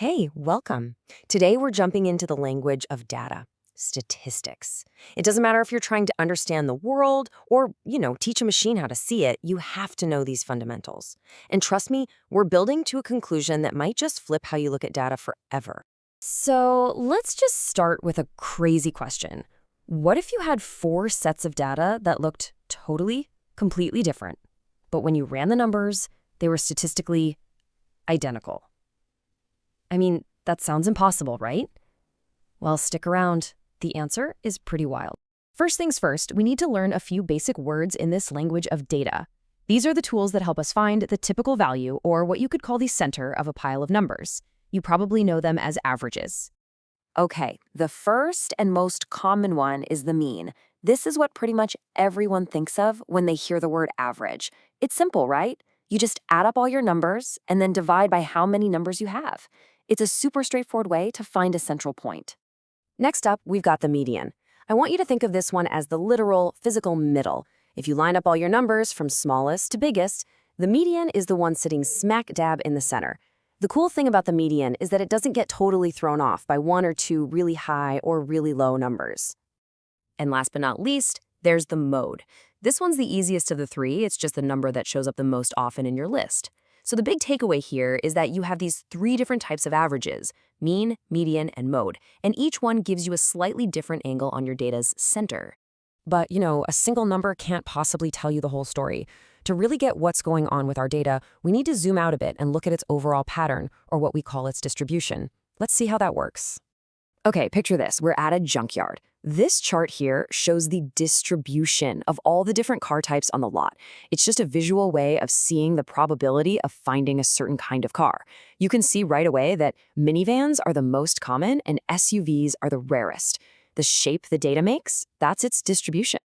Hey, welcome. Today we're jumping into the language of data, statistics. It doesn't matter if you're trying to understand the world or, teach a machine how to see it, you have to know these fundamentals. And trust me, we're building to a conclusion that might just flip how you look at data forever. So let's just start with a crazy question. What if you had four sets of data that looked totally, completely different, but when you ran the numbers, they were statistically identical? I mean, that sounds impossible, right? Well, stick around. The answer is pretty wild. First things first, we need to learn a few basic words in this language of data. These are the tools that help us find the typical value, or what you could call the center of a pile of numbers. You probably know them as averages. Okay, the first and most common one is the mean. This is what pretty much everyone thinks of when they hear the word average. It's simple, right? You just add up all your numbers and then divide by how many numbers you have. It's a super straightforward way to find a central point. Next up, we've got the median. I want you to think of this one as the literal, physical middle. If you line up all your numbers from smallest to biggest, the median is the one sitting smack dab in the center. The cool thing about the median is that it doesn't get totally thrown off by one or two really high or really low numbers. And last but not least, there's the mode. This one's the easiest of the three. It's just the number that shows up the most often in your list. So the big takeaway here is that you have these three different types of averages: mean, median, and mode, and each one gives you a slightly different angle on your data's center. But, a single number can't possibly tell you the whole story. To really get what's going on with our data, we need to zoom out a bit and look at its overall pattern, or what we call its distribution. Let's see how that works. Okay, picture this. We're at a junkyard. This chart here shows the distribution of all the different car types on the lot. It's just a visual way of seeing the probability of finding a certain kind of car. You can see right away that minivans are the most common and SUVs are the rarest. The shape the data makes, that's its distribution.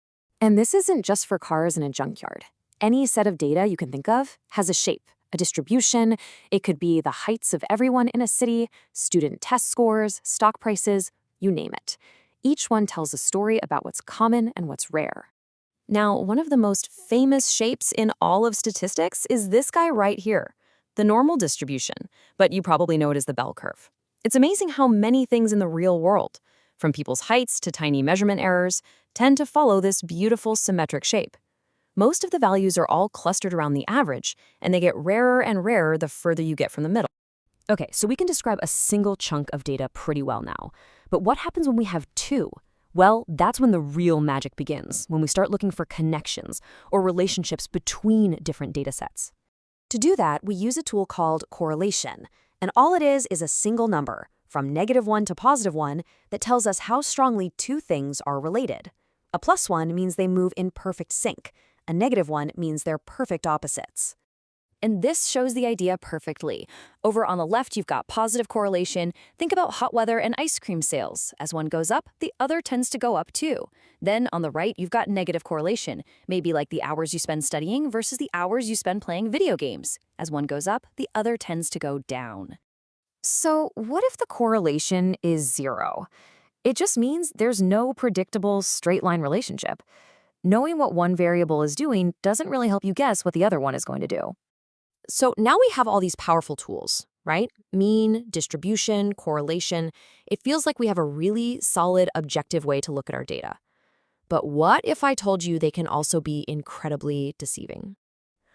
And this isn't just for cars in a junkyard. Any set of data you can think of has a shape, a distribution. It could be the heights of everyone in a city, student test scores, stock prices, you name it. Each one tells a story about what's common and what's rare. Now, one of the most famous shapes in all of statistics is this guy right here, the normal distribution, but you probably know it as the bell curve. It's amazing how many things in the real world, from people's heights to tiny measurement errors, tend to follow this beautiful symmetric shape. Most of the values are all clustered around the average, and they get rarer and rarer the further you get from the middle. Okay, so we can describe a single chunk of data pretty well now. But what happens when we have two? Well, that's when the real magic begins, when we start looking for connections or relationships between different data sets. To do that, we use a tool called correlation, and all it is a single number, from -1 to +1, that tells us how strongly two things are related. A +1 means they move in perfect sync. A -1 means they're perfect opposites. And this shows the idea perfectly. Over on the left, you've got positive correlation. Think about hot weather and ice cream sales. As one goes up, the other tends to go up too. Then on the right, you've got negative correlation, maybe like the hours you spend studying versus the hours you spend playing video games. As one goes up, the other tends to go down. So what if the correlation is 0? It just means there's no predictable straight-line relationship. Knowing what one variable is doing doesn't really help you guess what the other one is going to do. So now we have all these powerful tools, right? Mean, distribution, correlation. It feels like we have a really solid, objective way to look at our data. But what if I told you they can also be incredibly deceiving?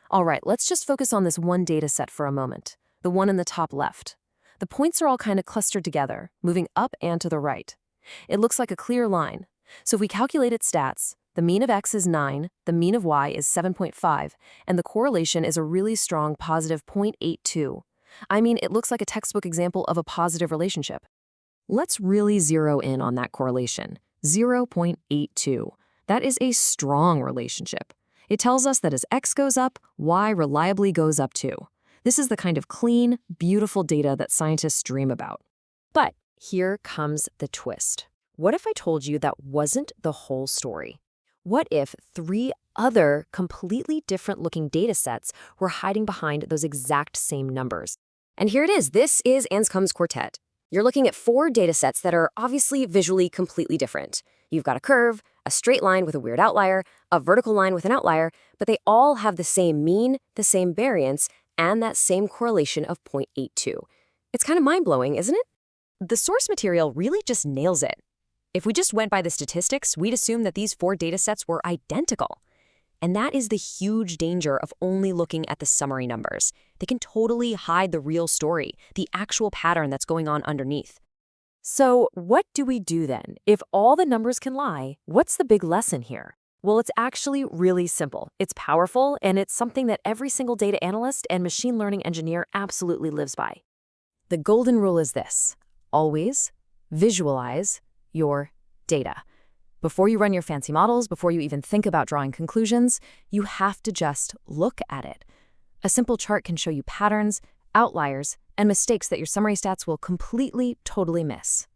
All right, let's just focus on this one data set for a moment, the one in the top left. The points are all kind of clustered together, moving up and to the right. It looks like a clear line. So if we calculate its stats, the mean of X is 9, the mean of Y is 7.5, and the correlation is a really strong positive 0.82. I mean, it looks like a textbook example of a positive relationship. Let's really zero in on that correlation, 0.82. That is a strong relationship. It tells us that as X goes up, Y reliably goes up too. This is the kind of clean, beautiful data that scientists dream about. But here comes the twist. What if I told you that wasn't the whole story? What if three other completely different looking data sets were hiding behind those exact same numbers? And here it is. This is Anscombe's quartet. You're looking at four data sets that are obviously visually completely different. You've got a curve, a straight line with a weird outlier, a vertical line with an outlier, but they all have the same mean, the same variance, and that same correlation of 0.82. It's kind of mind-blowing, isn't it? The source material really just nails it. If we just went by the statistics, we'd assume that these four datasets were identical. And that is the huge danger of only looking at the summary numbers. They can totally hide the real story, the actual pattern that's going on underneath. So what do we do then? If all the numbers can lie, what's the big lesson here? Well, it's actually really simple. It's powerful, and it's something that every single data analyst and machine learning engineer absolutely lives by. The golden rule is this: always visualize your data. Before you run your fancy models, before you even think about drawing conclusions, you have to just look at it. A simple chart can show you patterns, outliers, and mistakes that your summary stats will completely, totally miss.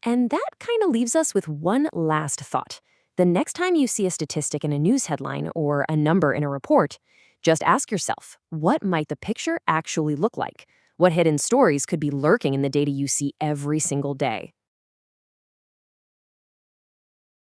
And that kind of leaves us with one last thought. The next time you see a statistic in a news headline or a number in a report, just ask yourself, what might the picture actually look like? What hidden stories could be lurking in the data you see every single day?